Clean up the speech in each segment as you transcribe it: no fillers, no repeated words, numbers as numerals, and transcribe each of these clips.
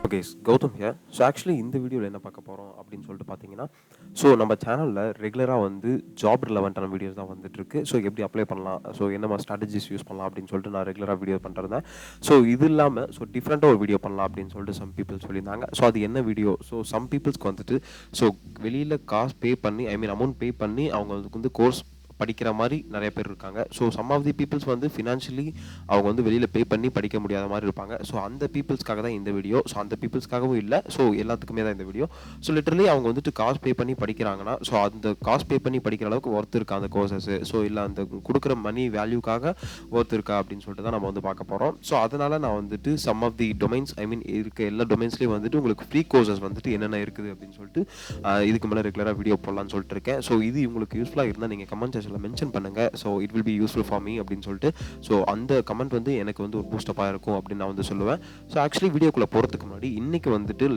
இப்போ guys Gautam here. So actually இந்த வீடியோவில் என்ன பார்க்க போகிறோம் அப்படின்னு சொல்லிட்டு பார்த்தீங்கன்னா, ஸோ நம்ம சேனலில் ரெகுலராக வந்து ஜாப் ரிலவெண்ட்டான வீடியோஸ் தான் வந்துட்டுருக்கு. ஸோ எப்படி அப்ளை பண்ணலாம், ஸோ என்ன மாதிரி ஸ்ட்ராட்டஜிஸ் யூஸ் பண்ணலாம் அப்படின்னு சொல்லிட்டு நான் ரெகுலராக வீடியோ பண்ணிருந்தேன். ஸோ இது இல்லாமல் ஸோ டிஃப்ரெண்ட்டாக ஒரு வீடியோ பண்ணலாம் அப்படின்னு சொல்லிட்டு சம் பீப்புள் சொல்லியிருந்தாங்க. ஸோ அது என்ன வீடியோ, ஸோ சம் பீப்புள்ஸ்க்கு வந்துட்டு ஸோ வெளியில் காசு பே பண்ணி அமௌண்ட் பே பண்ணி அவங்களுக்கு வந்து கோர்ஸ் படிக்கிற மாதிரி நிறைய பேர் இருக்காங்க. So some of the peoples வந்து ஃபினான்ஷியலி அவங்க வந்து வெளியில் பே பண்ணி படிக்க முடியாத மாதிரி இருப்பாங்க. ஸோ அந்த பீப்புள்ஸ்க்காக தான் இந்த வீடியோ. ஸோ அந்த பீப்புள்ஸ்க்காகவும் இல்லை, ஸோ எல்லாத்துக்குமே தான் இந்த வீடியோ. ஸோ லிட்டரலி அவங்க வந்துட்டு காசு பே பண்ணி படிக்கிறாங்கன்னா, ஸோ அந்த காசு பே பண்ணி படிக்கிற அளவுக்கு ஒர்த் இருக்கா அந்த கோர்சஸ், ஸோ இல்லை அந்த கொடுக்குற மணி வேல்யூக்காக ஒர்த் இருக்கா அப்படின்னு சொல்லிட்டு தான் நம்ம வந்து பார்க்க போகிறோம். ஸோ அதனால் நான் வந்துட்டு சம் ஆஃப் தி டொமைன்ஸ் இருக்க எல்லா டொமைன்ஸ்லேயும் வந்துட்டு உங்களுக்கு ஃப்ரீ கோர்சஸ் வந்துட்டு என்னென்ன இருக்குது அப்படின்னு சொல்லிட்டு இதுக்கு மேலே ரெகுலராக வீடியோ போடலான்னு சொல்லிட்டு இருக்கேன். ஸோ இது உங்களுக்கு யூஸ்ஃபுல்லாக இருந்தால் நீங்கள் கமெண்ட் செக்ஷனில் மென்ஷன் பண்ணுங்கள். So it will be useful for me அப்படின்னு சொல்லிட்டு. ஸோ அந்த கமெண்ட் வந்து எனக்கு வந்து ஒரு பூஸ்டப்பாக இருக்கும் அப்படின்னு நான் வந்து சொல்லுவேன். ஸோ ஆக்சுவலி வீடியோக்குள்ளே போகிறதுக்கு முன்னாடி இன்றைக்கி வந்துட்டு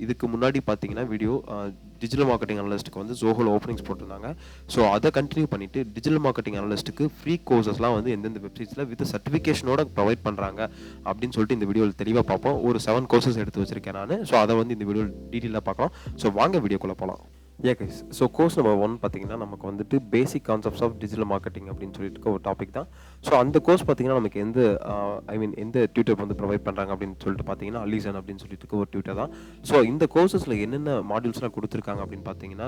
இதுக்கு முன்னாடி பார்த்தீங்கன்னா வீடியோ டிஜிட்டல் மார்க்கெட்டிங் அனலிஸ்ட்டுக்கு வந்து ஜோஹோல ஓப்பனிங்ஸ் போட்டிருந்தாங்க. ஸோ அதை கண்டினியூ பண்ணிவிட்டு டிஜிட்டல் மார்க்கெட்டிங் அனலிஸ்ட்டுக்கு ஃப்ரீ கோர்சஸ்லாம் வந்து எந்தெந்த வெப்சைட்ஸில் வித் சர்டிஃபிகேஷனோட ப்ரொவைட் பண்ணுறாங்க அப்படின்னு சொல்லிட்டு இந்த வீடியோவில் தெளிவாக பார்ப்போம். ஒரு 7 கோர்சஸ் எடுத்து வச்சிருக்கேன் நான். ஸோ அதை வந்து இந்த வீடியோ டீட்டெயிலாக பார்க்கலாம். ஸோ வாங்க வீடியோக்குள்ளே போகலாம். கைஸ், ஸோ கோர்ஸ் நம்பர் 1 பார்த்தீங்கன்னா நமக்கு வந்துட்டு basic concepts of digital marketing அப்படின்னு சொல்லிட்டு ஒரு டாபிக் தான். ஸோ அந்த கோர்ஸ் பார்த்தீங்கன்னா நமக்கு எந்த டியூட்டர் வந்து ப்ரொவைட் பண்ணுறாங்க அப்படின்னு சொல்லிட்டு பார்த்தீங்கன்னா அலிசன் அப்படின்னு சொல்லிட்டு ஒரு டியூட்டர் தான். ஸோ இந்த கோர்சஸில் என்னென்ன மாடியூல்ஸ்லாம் கொடுத்துருக்காங்க அப்படின்னு பார்த்தீங்கன்னா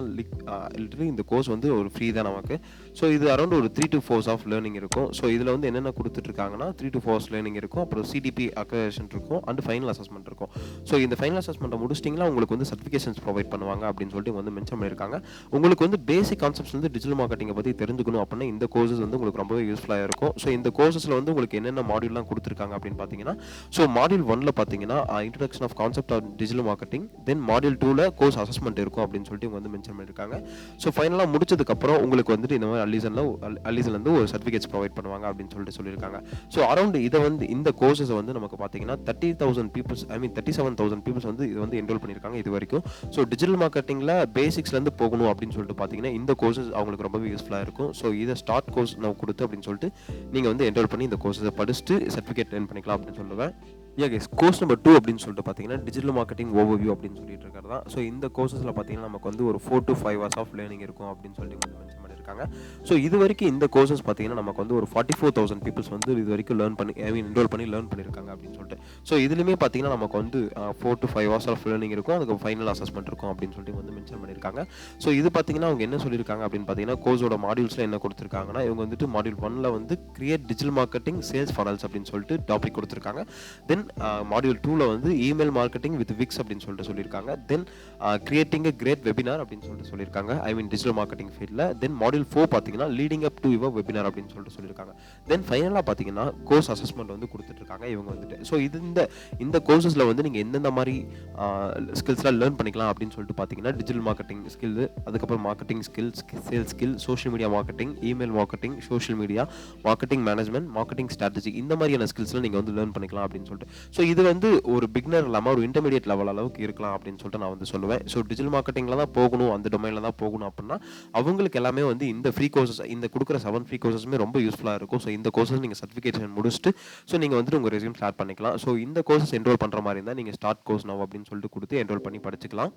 லிட்டரலி இந்த கோர்ஸ் வந்து ஒரு ஃப்ரீ தான் நமக்கு. ஸோ இது அரௌண்ட் ஒரு 3 to 4 ஆஃப் லேர்னிங் இருக்கும். ஸோ இதில் வந்து என்னென்ன கொடுத்துட்ருக்காங்கன்னா 3 to 4 லேர்னிங் இருக்கும், அப்புறம் சிடிபி அக்ரெடிஷன் இருக்கும், அண்ட் ஃபைனல் அசஸ்மெண்ட் இருக்கும். ஸோ இந்த ஃபைனல் அசஸ்மெண்ட்டை முடிச்சிட்டிங்கன்னா உங்களுக்கு வந்து சர்டிஃபிகேஷன்ஸ் ப்ரொவைட் பண்ணுவாங்க அப்படின்னு சொல்லிட்டு வந்து மென்ஷன் பண்ணியிருக்காங்க. உங்களுக்கு வந்து பேசிக் கான்செப்ட்ஸ் வந்து டிஜிட்டல் மார்க்கெட்டிங்கை பற்றி தெரிஞ்சுக்கணும் அப்படின்னா இந்த கோர்சஸ் வந்து உங்களுக்கு ரொம்பவே யூஸ்ஃபுல்லாக இருக்கும். ஸோ இந்த கோர்சஸில் வந்து உங்களுக்கு என்னென்ன மாடியூல்லாம் கொடுத்துருக்காங்க அப்படின்னு பார்த்தீங்கன்னா, ஸோ மாடியூல் 1ல் பார்த்தீங்கன்னா introduction of concept of digital marketing, then module 2ல் கோர்ஸ் அசஸ்மெண்ட் இருக்கும் அப்படின்னு சொல்லிட்டு இவங்க வந்து மென்ஷன் பண்ணியிருக்காங்க. ஸோ ஃபைனலாக முடிச்சதுக்கப்புறம் உங்களுக்கு வந்துட்டு இந்த மாதிரி அலிசன்லேருந்து ஒரு சர்டிஃபிகேட்ஸ் ப்ரொவைட் பண்ணுவாங்க அப்படின்னு சொல்லிட்டு சொல்லியிருக்காங்க. ஸோ அரௌண்ட் இதை வந்து இந்த கோர்சஸை வந்து நமக்கு பார்த்தீங்கன்னா 30,000 பீப்புள்ஸ் 37,000 பீப்புள்ஸ் வந்து இது வந்து என்ரோல் பண்ணியிருக்காங்க இது வரைக்கும். ஸோ டிஜிட்டல் மார்க்கெட்டிங்கில் பேசிக்ஸ்லேருந்து போகணும் அப்படின்னு சொல்லிட்டு பார்த்தீங்கன்னா இந்த கோர்சஸ் அவங்களுக்கு ரொம்பவே யூஸ்ஃபுல்லாக இருக்கும். ஸோ இதை ஸ்டார்ட் கோர்ஸ் நான் கொடுத்து அப்படின்னு சொல்லிட்டு நீங்கள் வந்து என்ரோல் பண்ணி இந்த கோர்ஸை படிச்சுட்டு சர்டிஃபிகேட் ஏர்ன் பண்ணிக்கலாம் அப்படின்னு சொல்லுவேன். கோர்ஸ் நம்பர் 2 அப்படின்னு சொல்லிட்டு பார்த்தீங்கன்னா டிஜிட்டல் மார்க்கெட்டிங் ஓவர்வியூ அப்படின்னு சொல்லிட்டு இருக்கிறது தான். ஸோ இந்த கோர்சஸில் பார்த்தீங்கன்னா நமக்கு வந்து ஒரு 4 to 5 hours ஆஃப் லேர்னிங் இருக்கும் அப்படின்னு சொல்லிட்டு வந்து மென்ஷன் பண்ணியிருக்காங்க. ஸோ இது வரைக்கும் இந்த கோர்சஸ் பார்த்தீங்கன்னா நமக்கு வந்து ஒரு 44,000 பீப்புள்ஸ் வந்து இது வரைக்கும் என்ரோல் பண்ணி லேர்ன் பண்ணியிருக்காங்க அப்படின்னு சொல்லிட்டு. ஸோ இதுலையுமே பார்த்தீங்கன்னா நமக்கு வந்து 4 to 5 hours ஆஃப் லேர்னிங் இருக்கும், அதுக்கு ஃபைனல் அசஸ்மெண்ட் இருக்கும் அப்படின்னு சொல்லிட்டு வந்து மென்ஷன் பண்ணியிருக்காங்க. ஸோ இது பார்த்தீங்கன்னா அவங்க என்ன சொல்லியிருக்காங்க அப்படின்னு பார்த்தீங்கன்னா கோர்ஸோட மாடியூல்ஸில் என்ன கொடுத்துருக்காங்கன்னா இவங்க வந்துட்டு மாடியூல் 1ல் வந்து create digital marketing sales funnels அப்படின்னு சொல்லிட்டு டாபிக் கொடுத்துருக்காங்க. தென் மாடியூல் 2ல் வந்து இமெயில் மார்க்கெட்டிங் வித் விக்ஸ் அப்படின்னு சொல்லிட்டு சொல்லியிருக்காங்க. தென் கிரியேட்டிங் எ கிரேட் வெபினார் அப்படின்னு சொல்லிட்டு சொல்லியிருக்காங்க, டிஜிட்டல் மார்க்கெட்டிங் ஃபீல்டில். தென் மாடியூல் 4 பார்த்தீங்கன்னா leading up to your webinar அப்படின்னு சொல்லிட்டு சொல்லியிருக்காங்க. தென் ஃபைனலாக பார்த்தீங்கன்னா கோர்ஸ் அசஸ்மெண்ட் வந்து கொடுத்துட்ருக்காங்க இவங்க வந்துட்டு. ஸோ இந்த கோர்சஸில் வந்து நீங்கள் எந்தெந்த மாதிரி ஸ்கில்ஸ்லாம் லேர்ன் பண்ணிக்கலாம் அப்படின்னு சொல்லிட்டு பார்த்தீங்கன்னா டிஜிட்டல் மார்க்கெட்டிங் ஸ்கில், அதுக்கப்புறம் marketing skills, sales skill, social media marketing, email marketing, social media marketing management, marketing strategy, இந்த மாதிரியான ஸ்கில்ஸ்லாம் நீங்கள் வந்து லேர்ன் பண்ணிக்கலாம் அப்படின்னு சொல்லிட்டு. ஸோ இது வந்து ஒரு பிகினர் இல்லாமல் ஒரு இன்டர்மீடியட் லெவல் அளவுக்கு இருக்கலாம் அப்படின்னு சொல்லிட்டு நான் வந்து சொல்லுவேன். ஸோ டிஜிட்டல் மார்க்கெட்டிங்கில் தான் போகணும், அந்த டொமைனில் தான் போகணும் அப்படின்னா அவங்களுக்கு எல்லாமே வந்து இந்த ஃப்ரீ கோர்சஸ், இந்த கொடுக்குற 7 ஃப்ரீ கோர்சஸுமே ரொம்ப யூஸ்ஃபுல்லாக இருக்கும். ஸோ இந்த கோர்சஸ் நீங்கள் சர்டிஃபிகேஷன் முடிச்சுட்டு ஸோ நீங்கள் வந்துட்டு உங்கள் ரெஸ்யூம் ஸ்டார்ட் பண்ணிக்கலாம். ஸோ இந்த கோர்சஸ் என்ரோல் பண்ணுற மாதிரி இருந்தால் நீங்கள் ஸ்டார்ட் கோர்ஸ் நவ் அப்படின்னு சொல்லிட்டு கொடுத்து என்ரோல் பண்ணி படிச்சுக்கலாம்.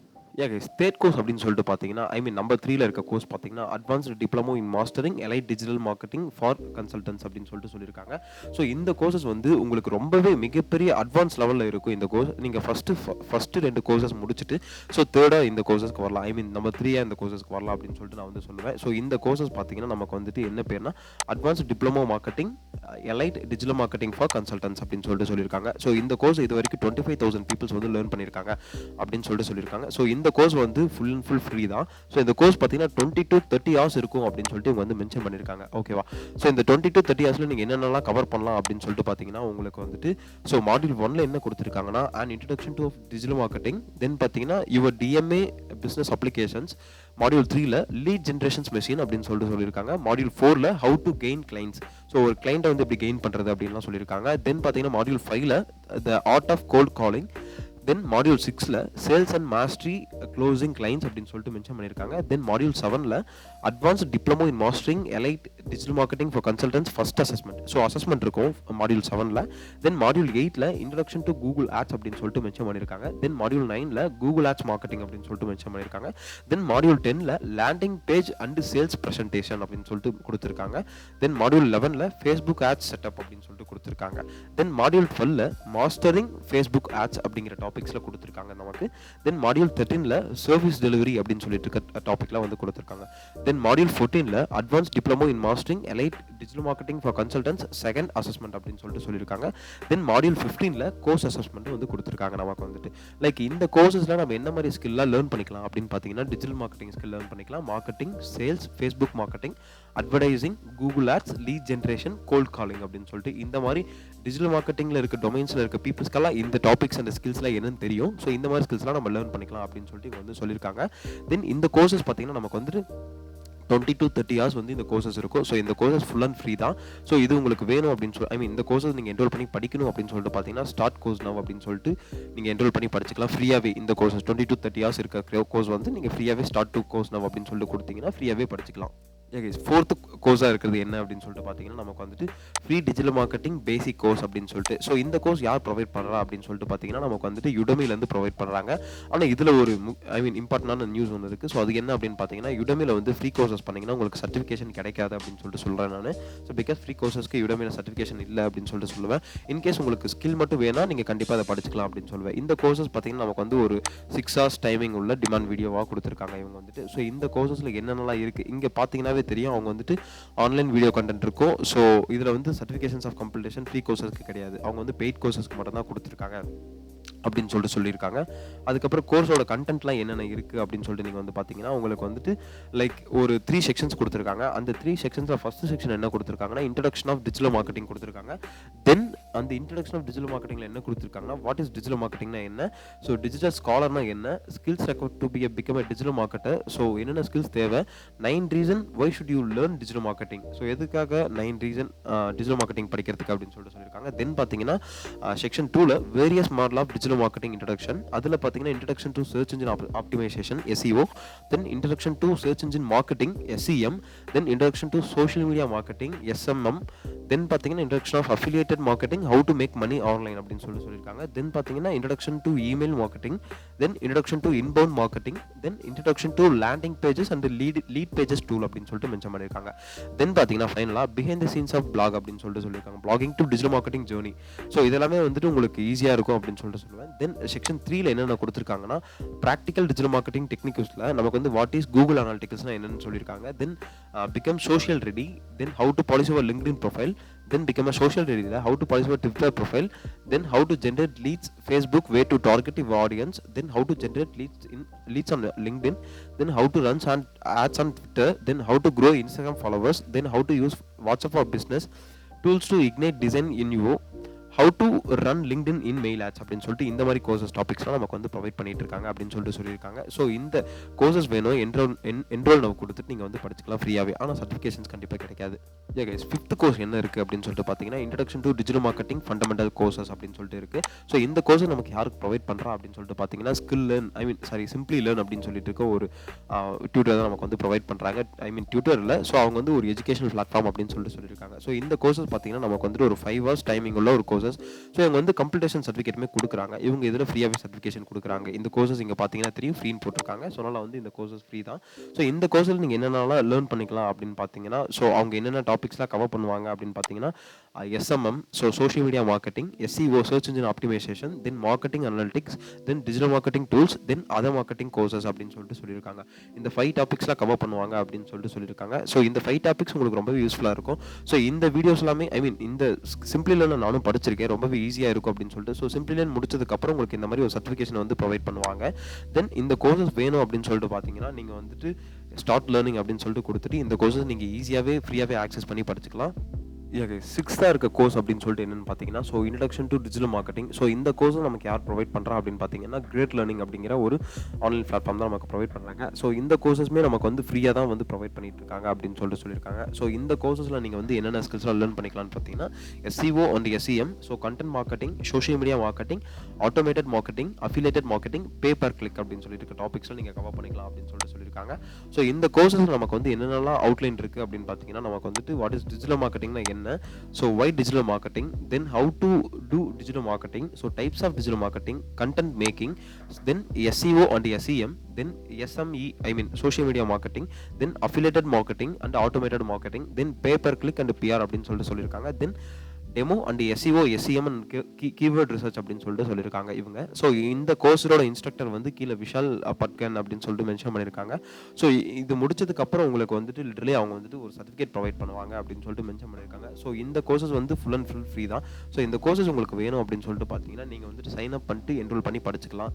தேர்ட் கோர்ஸ் அப்படின்னு சொல்லிட்டு பார்த்தீங்கன்னா நம்பர் 3ல இருக்க கோர்ஸ் பார்த்தீங்கன்னா advanced diploma in mastering elite digital marketing for consultants அப்படின்னு சொல்லிட்டு சொல்லியிருக்காங்க. ஸோ இந்த கோர்சஸ் வந்து உங்களுக்கு ரொம்பவே மிகப்பெரிய அட்வான்ஸ் லெவலில் இருக்கும். இந்த கோர்ஸ் நீங்கள் ஃபஸ்ட்டு 2 கோர்சஸ் முடிச்சுட்டு ஸோ தேர்டாக இந்த கோர்சஸ்க்கு வரலாம், நம்பர் 3 இந்த கோர்சஸ்க்கு வரலாம் அப்படின்னு சொல்லிட்டு நான் வந்து சொல்லுவேன். ஸோ இந்த கோர்சஸ் பார்த்தீங்கன்னா நமக்கு வந்துட்டு என்ன பேர்னா advanced diploma marketing elite digital marketing for consultants அப்படின்னு சொல்லிட்டு சொல்லியிருக்காங்க. ஸோ இந்த கோர்ஸ் இது வரைக்கும் 25,000 பீப்புள்ஸ் வந்து லேர்ன் பண்ணியிருக்காங்க அப்படின்னு சொல்லிட்டு சொல்லியிருக்காங்க. ஸோ இந்த கோர்ஸ் வந்து ஃபுல் அண்ட் ஃபுல் ஃப்ரீ தான். ஸோ இந்த கோர்ஸ் பார்த்தீங்கன்னா 20 to 30 hours இருக்கும் அப்படின்னு சொல்லிட்டு இவங்க வந்து மென்ஷன் பண்ணியிருக்காங்க. ஓகேவா? ஸோ இந்த 20 to 30 hours நீங்கள் என்னென்னலாம் கவர் பண்ணலாம் அப்படின்னு சொல்லிட்டு பார்த்தீங்கன்னா உங்களுக்கு வந்துட்டு ஸோ மாடியூல் 1ல் என்ன கொடுத்துருக்காங்கன்னா and introduction to digital marketing, then பார்த்தீங்கன்னா your DMA business applications, module 3ல லீட் ஜென்ரேஷன்ஸ் மெஷின் அப்படின்னு சொல்லிட்டு சொல்லியிருக்காங்க. மாடியூல் 4ல how to gain clients, so ஒரு கிளைண்ட்டை வந்து எப்படி கெயின் பண்ணுறது அப்படின்லாம் சொல்லியிருக்காங்க. தென் பார்த்தீங்கன்னா மாடியூல் 5ல the art of cold calling, then module 6ல sales and mastery closing clients அப்படின்னு சொல்லிட்டு மென்ஷன் பண்ணியிருக்காங்க. தென் மாடியூல் 7ல advanced diploma in mastering elite digital marketing for consultants first assessment. So assessment இருக்கும் மாடியூல் 7ல். Then module 8ல் introduction to Google ads அப்படின்னு சொல்லிட்டு மென்ஷன் பண்ணியிருக்காங்க. தென் மாடியூல் 9ல் கூகுள் ஆட்ஸ் மார்க்கெட்டிங் அப்படின்னு சொல்லிட்டு மென்ஷன் பண்ணியிருக்காங்க. தென் மாடியூல் 10ல் landing page and sales presentation அப்படின்னு சொல்லிட்டு கொடுத்துருக்காங்க. தென் மாடியூல் 11ல் ஃபேஸ்புக் ஆட்ஸ் செட்டப் அப்படின்னு சொல்லிட்டு கொடுத்துருக்காங்க. தென் மாடியூல் 12ல் மாஸ்டரிங் ஃபேஸ்புக் ஆட்ஸ் அப்படிங்கிற டாபிக்ஸில் கொடுத்துருக்காங்க நமக்கு. தென் மாடியூல் 13ல் சர்வீஸ் டெலிவரி அப்படின்னு சொல்லிட்டு இருக்க டாப்பிக்லாம் வந்து கொடுத்துருக்காங்க. தென் மாடியூல் 14ல் advance diploma in mastering elite digital marketing for consultants second assessment அப்படின்னு சொல்லிட்டு சொல்லியிருக்காங்க. தென் மாடியூல் 15ல் கோர்ஸ் அசஸ்மெண்ட் வந்து கொடுத்துருக்காங்க நமக்கு வந்துட்டு. லைக் இந்த கோர்சஸில் நம்ம என்ன மாதிரி ஸ்கில்லாம் லேர்ன் பண்ணிக்கலாம் அப்படின்னு பார்த்தீங்கன்னா டிஜிட்டல் மார்க்கெட்டிங் ஸ்கில் லேர்ன் பண்ணிக்கலாம். Marketing, sales, Facebook marketing, advertising, Google ads, lead generation, cold calling அப்படின்னு சொல்லிட்டு இந்த மாதிரி டிஜிட்டல் மார்க்கெட்டிங்கில் இருக்க டொமைன்ஸில் இருக்க பீப்புள்ஸ்க்கெல்லாம் இந்த டாபிக்ஸ் அண்ட் ஸ்கில்ஸ்லாம் என்னன்னு தெரியும். ஸோ இந்த மாதிரி ஸ்கில்ஸ்லாம் நம்ம லேர்ன் பண்ணிக்கலாம் அப்படின்னு சொல்லிட்டு இவங்க வந்து சொல்லியிருக்காங்க. தென் இந்த கோர்சஸ் பார்த்தீங்கன்னா நமக்கு வந்துட்டு 20 to 30 hours வந்து இந்த கோர்சஸ் இருக்கும். ஸோ இந்த கோர்சஸ் ஃபுல் அண்ட் ஃப்ரீ தான். ஸோ இது உங்களுக்கு வேணும் அப்படின்னு சொல்லி இந்த கோர்சஸ் நீங்கள் என்ரோல் பண்ணி படிக்கணும் அப்படின்னு சொல்லிட்டு பார்த்தீங்கன்னா ஸ்டார்ட் கோர்ஸ் நவ் அப்படின்னு சொல்லிட்டு நீங்கள் என்ரோல் பண்ணி படிச்சுக்கலாம் ஃப்ரீயாகவே. இந்த கோர்சஸ் 20 to 30 hours இருக்க கோர்ஸ் வந்து நீங்கள் ஃப்ரீயாகவே ஸ்டார்ட் டு கோர்ஸ் நவ் அப்படின்னு சொல்லிட்டு கொடுத்தீங்கன்னா ஃப்ரீயாகவே படிச்சுக்கலாம். ஃபோர்த்து கோர்ஸாக இருக்கிறது என்ன அப்படின்னு சொல்லிட்டு பார்த்தீங்கன்னா நமக்கு வந்துட்டு ஃப்ரீ டிஜிட்டல் மார்க்கெட்டிங் பேசிக் கோர்ஸ் அப்படின்னு சொல்லிட்டு. ஸோ இந்த கோர்ஸ் யார் ப்ரொவைட் பண்ணுறா அப்படின்னு சொல்லிட்டு பார்த்தீங்கன்னா நமக்கு வந்துட்டு யுடமிலேருந்து ப்ரொவைட் பண்ணுறாங்க. ஆனால் இதில் ஒரு இம்பார்ட்டன்டான நியூஸ் ஒன்று இருக்குது. ஸோ அது என்ன அப்படின்னு பார்த்தீங்கன்னா யுடமியில் வந்து ஃப்ரீ கோர்சஸ் பண்ணிங்கன்னா உங்களுக்கு சர்டிஃபிகேஷன் கிடைக்காது அப்படின்னு சொல்லிட்டு சொல்கிறேன் நான். ஸோ பிகாஸ் ஃப்ரீ கோர்சஸ்க்கு யுடமியில் சர்டிஃபிகேஷன் இல்லை அப்படின்னு சொல்லிட்டு சொல்லுவேன். இன்கேஸ் உங்களுக்கு ஸ்கில் மட்டும் வேணா நீங்கள் கண்டிப்பாக அதை படிச்சுக்கலாம் அப்படின்னு சொல்லுவேன். இந்த கோர்சஸ் பார்த்தீங்கன்னா நமக்கு வந்து ஒரு 6 hours டைமிங் உள்ள டிமாண்ட் வீடியோவாக கொடுத்துருக்காங்க இவங்க வந்துட்டு. ஸோ இந்த கோர்சஸில் என்னென்னலாம் இருக்குது இங்கே பார்த்தீங்கன்னாவே தெரியும். அவங்க வந்துட்டு ஆன்லைன் வீடியோ கண்டென்ட் இருக்கும். ஸோ இதில் வந்து சர்டிஃபிகேஷன்ஸ் ஆஃப் கம்ப்ளீஷன் ஃப்ரீ கோர்சஸ்க்கு கிடையாது. அவங்க வந்து பெய்ட் கோர்சஸ்க்கு மட்டும் தான் கொடுத்துருக்காங்க அப்படின்னு சொல்லிட்டு சொல்லியிருக்காங்க. அதுக்கப்புறம் கோர்ஸோட கண்டென்ட்லாம் என்னென்ன இருக்குது அப்படின்னு சொல்லிட்டு நீங்கள் வந்து பார்த்தீங்கன்னா உங்களுக்கு வந்துட்டு லைக் ஒரு 3 செக்ஷன்ஸ் கொடுத்துருக்காங்க. அந்த 3 செக்ஷன்ஸில் ஃபஸ்ட் செக்ஷன் என்ன கொடுத்துருக்காங்கன்னா இன்ட்ரடக்ஷன் ஆஃப் டிஜிட்டல் மார்க்கெட்டிங் கொடுத்துருக்காங்க. தென் அந்த இன்ட்ரடக்ஷன் ஆஃப் டிஜிட்டல் மார்க்கெட்டிங்கில் என்ன கொடுத்துருக்காங்கன்னா வாட் இஸ் டிஜிட்டல் மார்க்கெட்டிங்னா என்ன, ஸோ டிஜிட்டல் ஸ்காலர்னா என்ன, skills required to be become a digital marketer, so என்னென்ன ஸ்கில்ஸ் தேவை, 9 reason why should you learn digital marketing, so எதுக்காக 9 ரீசன் டிஜிட்டல் மார்க்கெட்டிங் படிக்கிறதுக்கு அப்படின்னு சொல்லிட்டு சொல்லியிருக்காங்க. தென் பார்த்தீங்கன்னா செக்ஷன் 2ல various model of digital marketing introduction. அதில் பார்த்தீங்கன்னா introduction to search engine optimization SEO, then introduction to search engine marketing SEM, then introduction to social media marketing SMM, then பார்த்தீங்கன்னா introduction of affiliated marketing, how to make money online அப்படின்னு சொல்லியிருக்காங்க. then பார்த்தீங்கன்னா introduction to email marketing, then introduction to inbound marketing, then introduction to landing pages and lead pages tool அப்படின்னு சொல்லிட்டு mention பண்ணியிருக்காங்க. then பார்த்தீங்கன்னா ஃபைனலாக behind the scenes of blog அப்படின்னு சொல்லியிருக்காங்க, blogging to digital marketing journey. So இதெல்லாமே வந்துட்டு உங்களுக்கு ஈஸியாக இருக்கும் அப்படின்னு சொல்லிட்டு சொல்லுவேன். தென் செக்ஷன் 3ல என்னென்ன கொடுத்துருக்காங்கன்னா ப்ராக்டிக்கல் டிஜிட்டல் மார்க்கெட்டிங் டெக்னிக்ஸில் நமக்கு வந்து வாட் இஸ் கூகுள் அனாலிட்டிக்ஸ்னா என்னன்னு சொல்லியிருக்காங்க. தென் become social ready, then how to polish your LinkedIn profile, then become a social media, how to polish your Twitter profile, then how to generate leads Facebook, way to target your audience, then how to generate leads on LinkedIn, then how to run ads on Twitter, then how to grow Instagram followers, then how to use WhatsApp for business, tools to ignite design in you, how to run LinkedIn in mail ads அப்படின்னு சொல்லிட்டு இந்த மாதிரி courses டாபிக்ஸ்லாம் நமக்கு வந்து provide பண்ணிட்டு இருக்காங்க அப்படின்னு சொல்லிட்டு சொல்லியிருக்காங்க. ஸோ இந்த கோர்சஸ் வேணும் என்ரோல் நவ் கொடுத்துட்டு நீங்கள் வந்து படிச்சுக்கலாம் ஃப்ரீயாகவே. ஆனால் சர்டிஃபிகேஷன்ஸ் கண்டிப்பாக கிடைக்காது. கைஸ் 5th கோர்ஸ் என்ன இருக்குது அப்படின்னு சொல்லிட்டு பார்த்தீங்கன்னா introduction to digital marketing fundamental courses அப்படின்னு சொல்லிட்டு இருக்குது. ஸோ இந்த கோர்ஸ் நமக்கு யாருக்கு ப்ரொவைட் பண்ணுறா அப்படின்னு சொல்லிட்டு பார்த்தீங்கன்னா ஸ்கில் லேர்ன் சிம்பிளி லேர்ன் அப்படின்னு சொல்லிட்டு இருக்க ஒரு டியூட்டர் தான் நமக்கு வந்து ப்ரொவைட் பண்ணுறாங்க. டியூட்டர் இல்லை, ஸோ அவங்க வந்து ஒரு எஜுகேஷனல் பிளாட்ஃபார்ம் அப்படின்னு சொல்லியிருக்காங்க. ஸோ இந்த கோர்சஸ் பார்த்தீங்கன்னா நமக்கு வந்து ஒரு 5 hours டைமிங் உள்ள ஒரு கோர்சஸ். ஸோ இவங்க வந்து கம்ப்ளீட்டேஷன் சர்டிஃபிகேட்டுமே கொடுக்குறாங்க. இவங்க இதில் ஃப்ரீயாகவே சர்டிஃபிகேஷன் கொடுக்குறாங்க. இந்த கோர்சஸ் இங்கே பார்த்தீங்கன்னா தெரியும் ஃப்ரீன்னு போட்டிருக்காங்க. ஸோ அதனால் வந்து இந்த கோர்சஸ் ஃப்ரீ தான். ஸோ இந்த கோர்ஸில் நீங்கள் என்னென்னலாம் லேர்ன் பண்ணிக்கலாம் அப்படின்னு பார்த்தீங்கன்னா ஸோ அவங்க என்னென்ன டாபிக்ஸ்லாம் கவர் பண்ணுவாங்க அப்படின்னு பார்த்தீங்கன்னா SMM, so social media marketing, SEO search engine optimisation, then marketing analytics, then digital marketing tools, then other marketing courses அப்படின்னு சொல்லிட்டு சொல்லியிருக்காங்க. இந்த 5 டாபிக்ஸ்லாம் கவர் பண்ணுவாங்க அப்படின்னு சொல்லிட்டு சொல்லியிருக்காங்க. ஸோ இந்த 5 டாபிக்ஸ் உங்களுக்கு ரொம்பவே யூஸ்ஃபுல்லாக இருக்கும். ஸோ இந்த வீடியோஸ் எல்லாமே இந்த சிம்பிளி லேர்ன் நானும் படிச்சிருக்கேன், ரொம்பவே ஈஸியாக இருக்கும் அப்படின்னு சொல்லிட்டு. ஸோ சிம்பிளி லேர்ன் முடிச்சதுக்கப்புறம் உங்களுக்கு இந்த மாதிரி ஒரு சர்டிஃபிகேஷன் வந்து ப்ரொவைட் பண்ணுவாங்க. தென் இந்த கோர்சஸ் வேணும் அப்படின்னு சொல்லிட்டு பார்த்தீங்கன்னா நீங்கள் வந்துட்டு ஸ்டார்ட் லேர்னிங் அப்படின்னு சொல்லிட்டு கொடுத்துட்டு இந்த கோர்சஸ் நீங்கள் ஈஸியாகவே ஃப்ரீயாகவே ஆக்சஸ் பண்ணி படிச்சுக்கலாம். சிக்ஸ்த்தாக இருக்க கோர்ஸ் அப்படின்னு சொல்லிட்டு என்னென்னு பார்த்தீங்கன்னா, so introduction to digital marketing. So இந்த கோர்ஸை நமக்கு யார் ப்ரொவைட் பண்ணுறா அப்படின்னு பார்த்தீங்கன்னா, கிரேட் லேர்னிங் அப்படிங்கிற ஒரு ஆன்லைன் பிளாட்ஃபார்ம் தான் நமக்கு ப்ரொவைட் பண்ணுறாங்க. ஸோ இந்த கோர்சஸ்மே நமக்கு வந்து ஃப்ரீயாக தான் வந்து ப்ரொவைட் பண்ணிட்டு இருக்காங்க அப்படின்னு சொல்லிட்டு சொல்லியிருக்காங்க. ஸோ இந்த கோர்சஸில் நீங்கள் வந்து என்னென்ன ஸ்கில்ஸ்லாம் லேர்ன் பண்ணிக்கலாம்னு பார்த்தீங்கன்னா, SEO and SEM, so content marketing, social media marketing, automated marketing, affiliated marketing, pay per click அப்படின்னு சொல்லிட்டு இருக்க டாபிக்ஸில் நீங்கள் கவர் பண்ணிக்கலாம் அப்படின்னு சொல்லிட்டு சொல்லியிருக்காங்க. ஸோ இந்த கோர்சஸ் நமக்கு வந்து என்னென்னலாம் அவுட்லைன் இருக்குது அப்படின்னு பார்த்தீங்கன்னா, நமக்கு வந்துட்டு வாட் இஸ் டிஜிட்டல் மார்க்கெட்டிங்னா என்ன, so why digital marketing, then how to do digital marketing, so types of digital marketing, content making, then SEO and SEM, then SME, I mean social media marketing, then affiliated marketing and automated marketing, then pay per click and PR அப்படின்னு சொல்லிட்டு சொல்லியிருக்காங்க. then demo and SEO SEM and keyword research அப்படின்னு சொல்லிட்டு சொல்லியிருக்காங்க இவங்க. So இந்த கோர்ஸோட instructor வந்து கீழே விஷால் பட்கன் அப்படின்னு சொல்லிட்டு மென்ஷன் பண்ணியிருக்காங்க. ஸோ இது முடிச்சதுக்கப்புறம் உங்களுக்கு வந்துட்டு லிட்டரலி அவங்க வந்துட்டு ஒரு சர்டிஃபிகேட் ப்ரொவைட் பண்ணுவாங்க அப்படின்னு சொல்லிட்டு மென்ஷன் பண்ணியிருக்காங்க. ஸோ இந்த கோர்சஸ் வந்து ஃபுல் அண்ட் ஃபுல் ஃப்ரீ தான். ஸோ இந்த கோர்சஸ் உங்களுக்கு வேணும் அப்படின்னு சொல்லிட்டு பார்த்தீங்கன்னா, நீங்கள் வந்துட்டு சைன் அப் பண்ணிட்டு என்ரோல் பண்ணி படிச்சுக்கலாம்.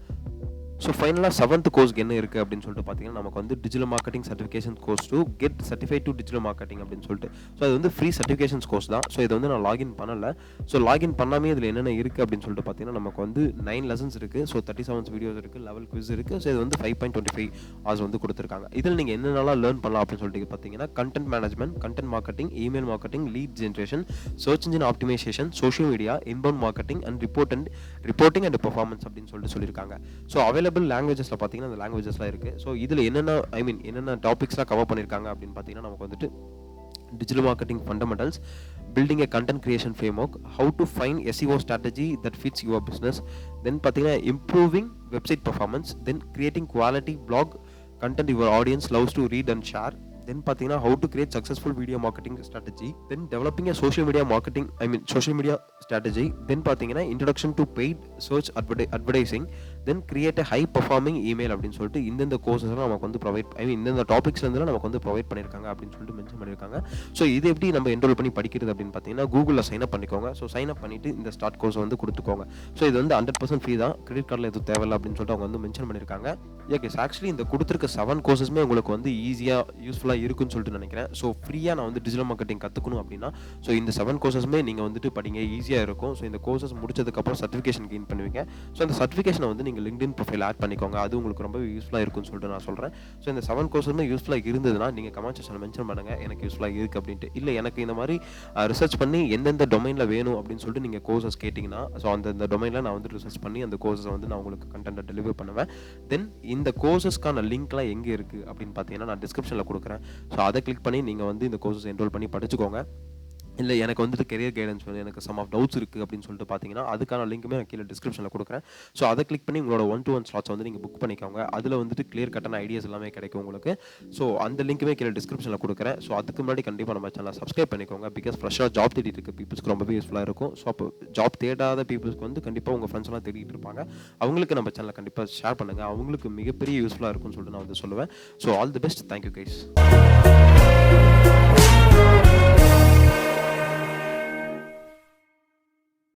ஸோ ஃபைனலாக 7th கோர்ஸ்க்கு என்ன இருக்குது அப்படின்னு சொல்லிட்டு பார்த்தீங்கன்னா, நமக்கு வந்து digital marketing certification course to get certified to digital marketing அப்படின்னு சொல்லிட்டு. ஸோ அது வந்து ஃப்ரீ சர்டிஃபிகேஷன்ஸ் கோர்ஸ் தான். ஸோ இதை வந்து நான் லாகின் பண்ணலை. ஸோ லாகின் பண்ணாமே இதில் என்னென்ன இருக்குது அப்படின்னு சொல்லிட்டு பார்த்தீங்கன்னா, நமக்கு வந்து 9 லெசன்ஸ் இருக்குது. ஸோ 37 வீடியோஸ் இருக்குது, லெவல் குவிஸ் இருக்குது. ஸோ இது வந்து 5.25 ஹவர்ஸ் வந்து கொடுத்துருக்காங்க. இதில் நீங்கள் என்னென்னலாம் லேர்ன் பண்ணலாம் அப்படின்னு சொல்லிட்டு பார்த்தீங்கன்னா, content management, content marketing, email marketing, lead generation, search engine optimisation, social media, inbound marketing and reporting and performance அப்படின்னு சொல்லிட்டு சொல்லியிருக்காங்க. ஸோ அவைலபிள் லாங்குவேஜஸில் பார்த்தீங்கன்னா அந்த லாங்குவேஜஸ்லாம் இருக்குது. ஸோ இதில் என்னென்ன டாபிக்ஸ்லாம் கவர் பண்ணியிருக்காங்க அப்படின்னு பார்த்தீங்கன்னா, நமக்கு வந்துட்டு digital marketing fundamentals, building a content creation framework, how to find SEO strategy that fits your business, then பார்த்தீங்கன்னா improving website performance, then creating quality blog content your audience loves to read and share, then பார்த்தீங்கன்னா how to create successful video marketing strategy, then developing a social media strategy, then பார்த்தீங்கன்னா introduction to paid search advertising, then create a high performing email அப்படின்னு சொல்லிட்டு இந்த கோர்சஸ்லாம் நமக்கு வந்து provide இந்த டாபிக்ஸ்லேருந்து நமக்கு வந்து ப்ரொவைட் பண்ணியிருக்காங்க அப்படின்னு சொல்லிட்டு மென்ஷன் பண்ணியிருக்காங்க. ஸோ இது எப்படி நம்ம என்ரோல் பண்ணி படிக்கிறது அப்படின்னு பார்த்தீங்கன்னா, கூகுளில் சைன் அப் பண்ணிக்கோங்க. ஸோ சைன் அப் பண்ணிட்டு இந்த ஸ்டார்ட் கோர்ஸ் வந்து கொடுத்துக்கோங்க. ஸோ இது வந்து 100% ஃப்ரீ தான், கிரெடிட் கார்டில் எதுவும் தேவையில்லை அப்படின்னு சொல்லிட்டு அவங்க வந்து மென்ஷன் பண்ணியிருக்காங்க. ஓகே, ஆக்சுவலி இந்த கொடுத்துருக்க 7 கோர்சஸ்மே உங்களுக்கு வந்து ஈஸியாக யூஸ்ஃபுல்லாக இருக்குன்னு சொல்லிட்டு நினைக்கிறேன். ஸோ ஃப்ரீயாக நான் வந்து டிஜிட்டல் மார்க்கெட்டிங் கற்றுக்கணும் அப்படின்னா, ஸோ இந்த 7 கோர்சஸ்மே நீங்கள் வந்துட்டு படிங்க, ஈஸியாக இருக்கும். ஸோ இந்த கோர்சஸ் முடிச்சதுக்கப்புறம் சர்டிஃபிகேஷன் கெயின் பண்ணுவீங்க. ஸோ அந்த சர்டிஃபிகேஷனை வந்து நீங்கள் லிங்க்டின் ப்ரொஃபைல் ஆட் பண்ணிக்கோங்க. அது உங்களுக்கு ரொம்ப யூஸ்ஃபுல்லாக இருக்குன்னு சொல்லிட்டு நான் சொல்கிறேன். ஸோ இந்த 7 கோர்ஸுமே யூஸ்ஃபுல்லாக இருந்ததுன்னா நீங்கள் கமெண்ட் செக்ஷனில் மென்ஷன் பண்ணுங்கள், எனக்கு யூஸ்ஃபுல்லாக இருக்குது அப்படின்ட்டு. இல்லை எனக்கு இந்த மாதிரி ரிசர்ச் பண்ணி எந்தெந்த டொமைனில் வேணும் அப்படின்னு சொல்லிட்டு நீங்கள் கோர்சஸ் கேட்டிங்கன்னா, ஸோ அந்த டொமைனில் நான் வந்து ரிசர்ச் பண்ணி அந்த கோர்ஸை வந்து நான் உங்களுக்கு கண்டென்ட்டை டெலிவர் பண்ணுவேன். தென் இந்த கோர்சஸ்க்கான லிங்க்லாம் எங்கே இருக்குது அப்படின்னு பார்த்தீங்கன்னா, நான் டிஸ்கிரிப்ஷனில் கொடுக்குறேன். ஸோ அதை கிளிக் பண்ணி நீங்கள் வந்து இந்த கோர்சஸ் என்ரோல் பண்ணி படிச்சுக்கோங்க. இல்லை எனக்கு வந்துட்டு கெரியர் கைடன்ஸ் வேணும், எனக்கு சம் ஆஃப் டவுட்ஸ் இருக்குது அப்படின்னு சொல்லிட்டு பார்த்தீங்கன்னா, அதுக்கான லிங்க்குமே நான் கீழே டிஸ்கிரிப்ஷனில் கொடுக்குறேன். ஸோ அதை கிளிக் பண்ணி உங்களோட 1-to-1 ஸ்லாட்ஸ் வந்து நீங்கள் புக் பண்ணிக்கோங்க. அதில் வந்துட்டு கிளியர் கட்டான ஐடியாஸ் எல்லாமே கிடைக்கும் உங்களுக்கு. ஸோ அந்த லிங்க்குமே கீழே டிஸ்கிரிப்ஷனில் கொடுக்குறேன். ஸோ அதுக்கு முன்னாடி கண்டிப்பாக நம்ம சேனலை சப்ஸ்கிரைப் பண்ணிக்கோங்க. பிகாஸ் ஃப்ரெஷ்ஷாக ஜாப் தேடிட்டு இருக்க பீப்புள்ஸ்க்கு ரொம்பவே யூஸ்ஃபுல்லாக இருக்கும். ஸோ அப்போ ஜாப் தேடாத பீப்புள்ஸ்க்கு வந்து கண்டிப்பாக உங்கள் ஃப்ரெண்ட்ஸ்லாம் தேடிட்டு இருப்பாங்க, அவங்களுக்கு நம்ம சேனலை கண்டிப்பாக ஷேர் பண்ணுங்கள். அவங்களுக்கு மிகப்பெரிய யூஸ்ஃபுல்லாக இருக்கும்னு சொல்லிட்டு நான் வந்து சொல்லுவேன். So all the best, thank you guys.